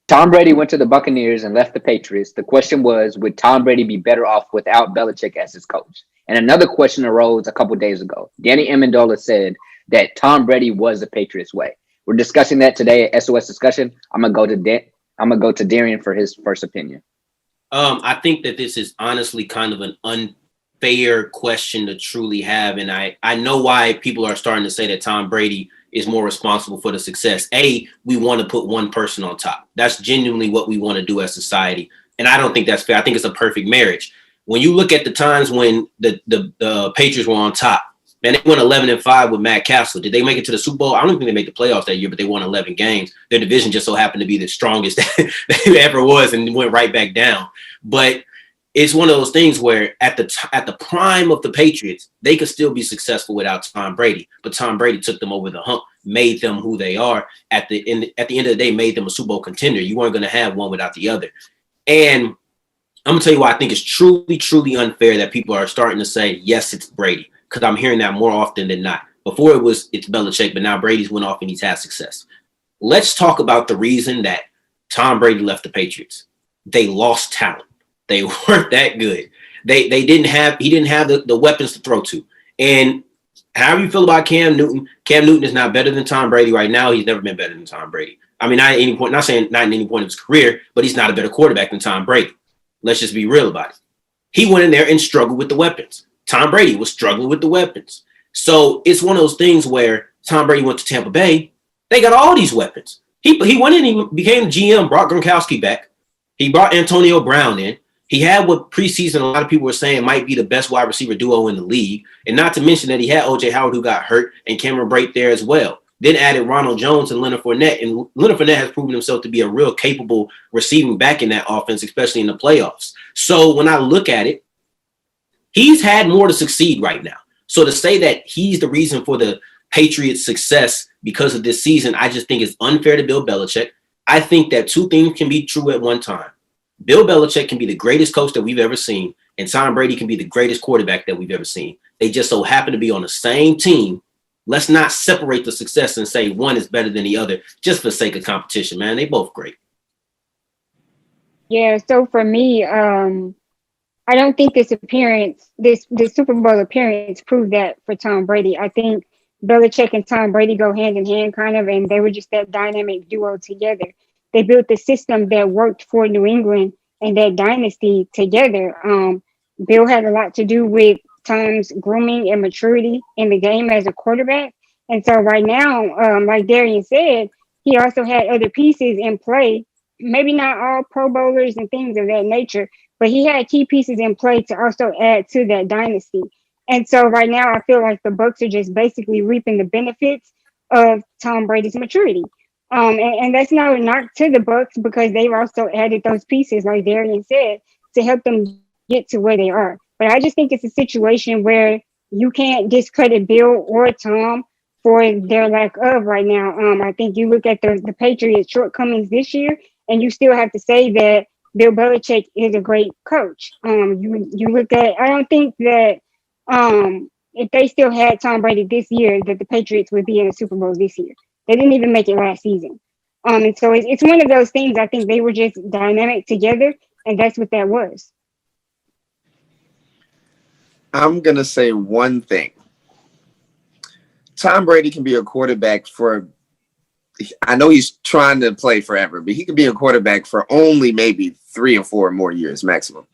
Tom Brady went to the Buccaneers and left the Patriots. The question was, would Tom Brady be better off without Belichick as his coach? And another question arose a couple days ago. Danny Amendola said that Tom Brady was the Patriots way. We're discussing that today at SOS Discussion. I'm gonna go to Darian for his first opinion. I think that this is honestly kind of an unfair question to truly have, and I know why people are starting to say that Tom Brady is more responsible for the success. We want to put one person on top. That's genuinely what we want to do as society, and I don't think that's fair. I think it's a perfect marriage. When you look at the times when the Patriots were on top, man, they went 11-5 with Matt Castle. Did they make it to the Super Bowl? I don't think they made the playoffs that year, but they won 11 games. Their division just so happened to be the strongest that ever was, and went right back down. But it's one of those things where at the prime of the Patriots, they could still be successful without Tom Brady. But Tom Brady took them over the hump, made them who they are. At the end of the day, made them a Super Bowl contender. You weren't going to have one without the other. And I'm going to tell you why I think it's truly, truly unfair that people are starting to say, yes, it's Brady. Because I'm hearing that more often than not. Before it's Belichick, but now Brady's went off and he's had success. Let's talk about the reason that Tom Brady left the Patriots. They lost talent. They weren't that good. He didn't have the weapons to throw to. And however you feel about Cam Newton is not better than Tom Brady right now. He's never been better than Tom Brady. I mean, not at any point, not saying not at any point of his career, but he's not a better quarterback than Tom Brady. Let's just be real about it. He went in there and struggled with the weapons. Tom Brady was struggling with the weapons. So it's one of those things where Tom Brady went to Tampa Bay. They got all these weapons. He went in and he became GM, brought Gronkowski back. He brought Antonio Brown in. He had what preseason a lot of people were saying might be the best wide receiver duo in the league. And not to mention that he had O.J. Howard, who got hurt, and Cameron Brate there as well. Then added Ronald Jones and Leonard Fournette. And Leonard Fournette has proven himself to be a real capable receiving back in that offense, especially in the playoffs. So when I look at it, he's had more to succeed right now. So to say that he's the reason for the Patriots' success because of this season, I just think it's unfair to Bill Belichick. I think that two things can be true at one time. Bill Belichick can be the greatest coach that we've ever seen, and Tom Brady can be the greatest quarterback that we've ever seen. They just so happen to be on the same team. Let's not separate the success and say one is better than the other just for the sake of competition, man. They both great. Yeah, so for me, I don't think this Super Bowl appearance proved that for Tom Brady. I think Belichick and Tom Brady go hand in hand kind of, and they were just that dynamic duo together. They built the system that worked for New England and that dynasty together. Bill had a lot to do with Tom's grooming and maturity in the game as a quarterback. And so right now, like Darian said, he also had other pieces in play, maybe not all Pro Bowlers and things of that nature, but he had key pieces in play to also add to that dynasty. And so right now, I feel like the Bucs are just basically reaping the benefits of Tom Brady's maturity. And that's no knock to the Bucs because they've also added those pieces, like Darian said, to help them get to where they are. But I just think it's a situation where you can't discredit Bill or Tom for their lack of right now. I think you look at the Patriots' shortcomings this year, and you still have to say that Bill Belichick is a great coach. You look at, I don't think that if they still had Tom Brady this year, that the Patriots would be in the Super Bowl this year. They didn't even make it last season. And so it's one of those things. I think they were just dynamic together, and that's what that was. I'm going to say one thing. Tom Brady can be a quarterback for, I know he's trying to play forever, but he could be a quarterback for only maybe 3 or 4 more years maximum.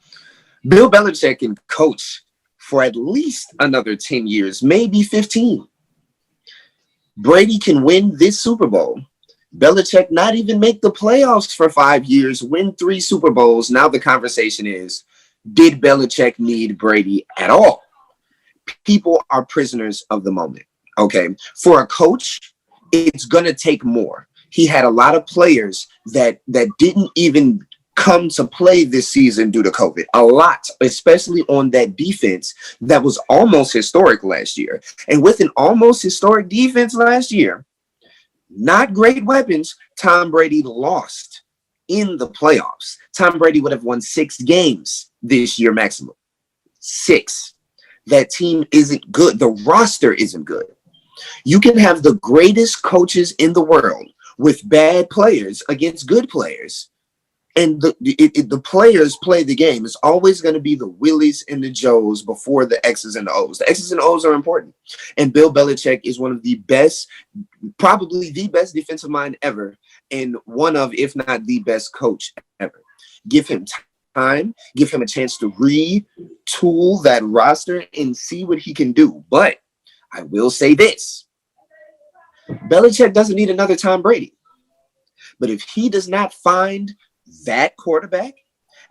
Bill Belichick can coach for at least another 10 years, maybe 15. Brady can win this Super Bowl. Belichick not even make the playoffs for 5 years, win 3 Super Bowls. Now the conversation is, did Belichick need Brady at all? People are prisoners of the moment. Okay. For a coach, it's going to take more. He had a lot of players that didn't even come to play this season due to COVID. A lot, especially on that defense that was almost historic last year. And with an almost historic defense last year, not great weapons, Tom Brady lost in the playoffs. Tom Brady would have won 6 games this year maximum. 6. That team isn't good. The roster isn't good. You can have the greatest coaches in the world with bad players against good players. And the players play the game. It's always going to be the Willies and the Joes before the X's and the O's. The X's and O's are important. And Bill Belichick is one of the best, probably the best defensive mind ever, and one of, if not the best coach ever. Give him time, give him a chance to retool that roster and see what he can do. But I will say this. Belichick doesn't need another Tom Brady. But if he does not find that quarterback,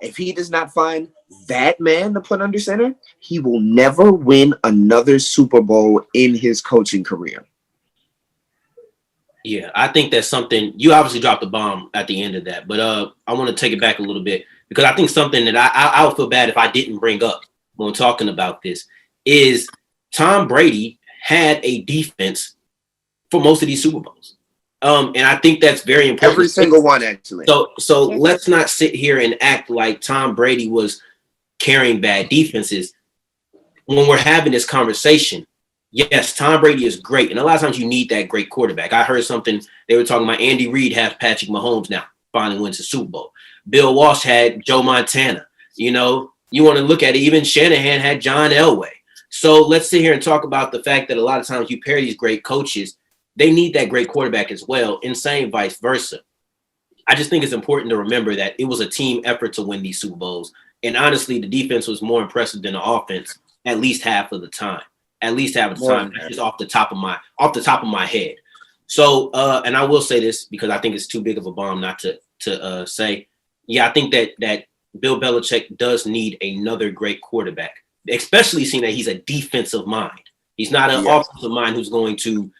if he does not find that man to put under center, he will never win another Super Bowl in his coaching career. Yeah, I think that's something. You obviously dropped the bomb at the end of that, but I want to take it back a little bit because I think something that I would feel bad if I didn't bring up when talking about this is Tom Brady had a defense for most of these Super Bowls. And I think that's very important. Every single one, actually. So let's not sit here and act like Tom Brady was carrying bad defenses. When we're having this conversation, yes, Tom Brady is great. And a lot of times you need that great quarterback. I heard something, they were talking about Andy Reid has Patrick Mahomes now, finally wins the Super Bowl. Bill Walsh had Joe Montana. You know, you want to look at it, even Shanahan had John Elway. So let's sit here and talk about the fact that a lot of times you pair these great coaches, they need that great quarterback as well, and same vice versa. I just think it's important to remember that it was a team effort to win these Super Bowls. And honestly, the defense was more impressive than the offense at least half of the time. At least half of the time, just off the top of my head. So, and I will say this because I think it's too big of a bomb not to say. Yeah, I think that Bill Belichick does need another great quarterback, especially seeing that he's a defensive mind. He's not an offensive mind who's going to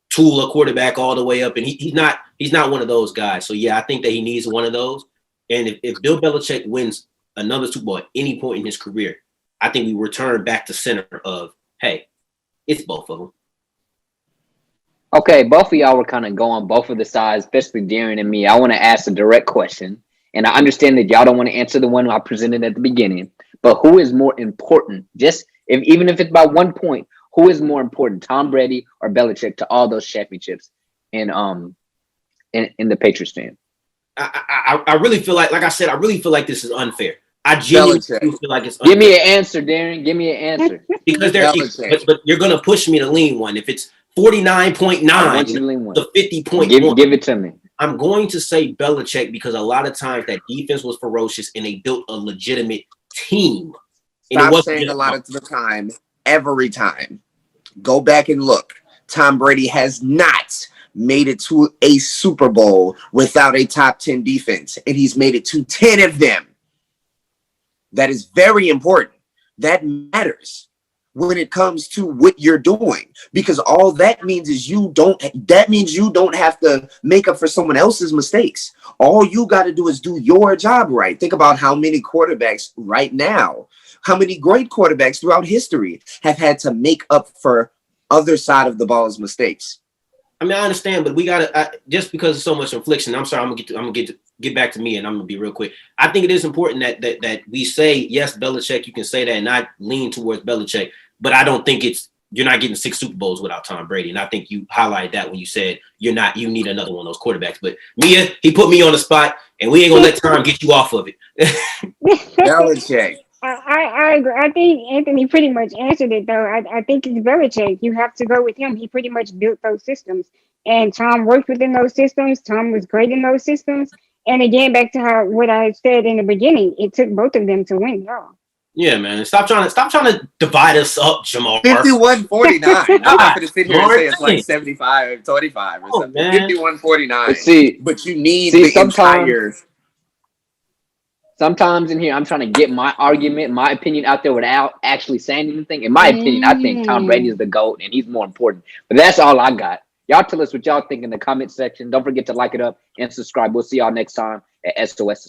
tool a quarterback all the way up, and he's not one of those guys. So yeah, I think that he needs one of those. And if Bill Belichick wins another Super Bowl at any point in his career, I think we return back to center of, hey, it's both of them. Okay, both of y'all were kind of going both of the sides, especially Darren and me. I want to ask a direct question, and I understand that y'all don't want to answer the one I presented at the beginning. But who is more important? Even if it's by 1 point, who is more important, Tom Brady or Belichick, to all those championships in the Patriots fan? I really feel like I said, I really feel like this is unfair. I genuinely feel like it's unfair. Give me an answer, Darren. Give me an answer. Because but you're gonna push me to lean one. If it's 49.9 to 50.1, give it to me. I'm going to say Belichick because a lot of times that defense was ferocious and they built a legitimate team. Stop saying a lot of the time, every time. Go back and look. Tom Brady has not made it to a Super Bowl without a top 10 defense, and he's made it to 10 of them. That is very important. That matters when it comes to what you're doing, because all that means is you don't have to make up for someone else's mistakes. All you got to do is do your job right. Think about how many quarterbacks right now, how many great quarterbacks throughout history have had to make up for other side of the ball's mistakes. I mean, I understand, but we gotta just because of so much infliction. I'm sorry, I'm gonna get back to me, and I'm gonna be real quick. I think it is important that we say yes, Belichick. You can say that, and I lean towards Belichick, but I don't think you're not getting 6 Super Bowls without Tom Brady, and I think you highlighted that when you said you need another one of those quarterbacks. But Mia, he put me on the spot, and we ain't gonna let Tom get you off of it. Belichick. I agree. I think Anthony pretty much answered it, though. I think it's Belichick. You have to go with him. He pretty much built those systems, and Tom worked within those systems. Tom was great in those systems. And again, back to what I said in the beginning, it took both of them to win, y'all. Yeah, man. Stop trying to divide us up, Jamal. 51-49. I'm not going to sit here and say it's like 75-25 or something. 51-49. But you need the entire. Sometimes in here, I'm trying to get my argument, my opinion out there without actually saying anything. In my opinion, I think Tom Brady is the GOAT and he's more important. But that's all I got. Y'all tell us what y'all think in the comment section. Don't forget to like it up and subscribe. We'll see y'all next time at SOS.